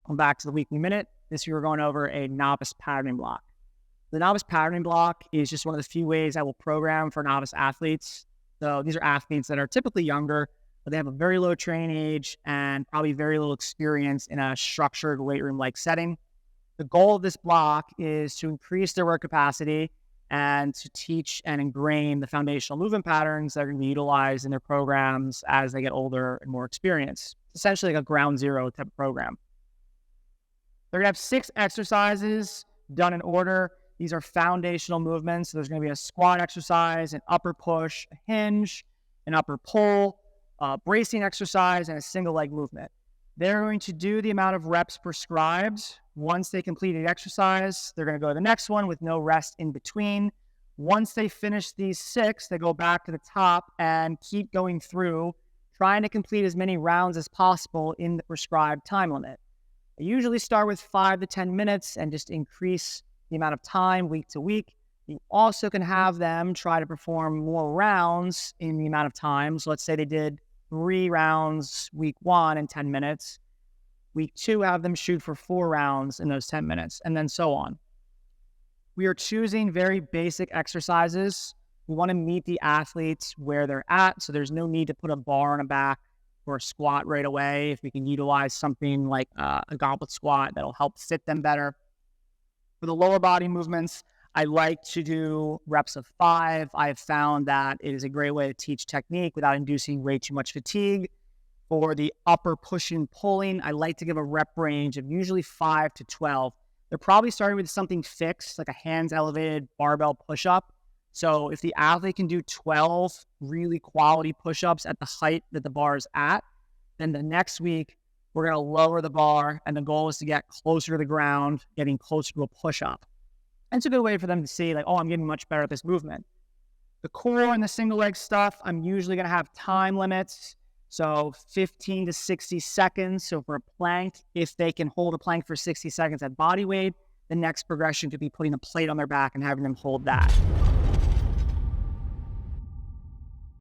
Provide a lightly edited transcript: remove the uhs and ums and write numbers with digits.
Welcome back to the Weekly Minute. This year we're going over a novice patterning block. The novice patterning block is just one of the few ways I will program for novice athletes. So these are athletes that are typically younger, but they have a very low training age and probably very little experience in a structured weight room-like setting. The goal of this block is to increase their work capacity and to teach and ingrain the foundational movement patterns that are going to be utilized in their programs as they get older and more experienced. It's essentially like a ground zero type of program. They're going to have 6 exercises done in order. These are foundational movements. So there's going to be a squat exercise, an upper push, a hinge, an upper pull, a bracing exercise, and a single leg movement. They're going to do the amount of reps prescribed. Once they complete the exercise, they're going to go to the next one with no rest in between. Once they finish these 6, they go back to the top and keep going through, trying to complete as many rounds as possible in the prescribed time limit. I usually start with 5 to 10 minutes and just increase the amount of time week to week. You also can have them try to perform more rounds in the amount of time. So let's say they did 3 rounds week 1 in 10 minutes. Week 2, have them shoot for 4 rounds in those 10 minutes, and then so on. We are choosing very basic exercises. We want to meet the athletes where they're at, so there's no need to put a bar on a back or a squat right away. If we can utilize something like a goblet squat, that'll help fit them better. For the lower body movements, I like to do reps of 5. I have found that it is a great way to teach technique without inducing way too much fatigue. For the upper pushing, pulling, I like to give a rep range of usually 5 to 12. They're probably starting with something fixed, like a hands elevated barbell push-up. So if the athlete can do 12 really quality push-ups at the height that the bar is at, then the next week, we're going to lower the bar, and the goal is to get closer to the ground, getting closer to a push-up. And it's a good way for them to see, like, oh, I'm getting much better at this movement. The core and the single leg stuff, I'm usually going to have time limits. So 15 to 60 seconds. So for a plank, if they can hold a plank for 60 seconds at body weight, the next progression could be putting a plate on their back and having them hold that.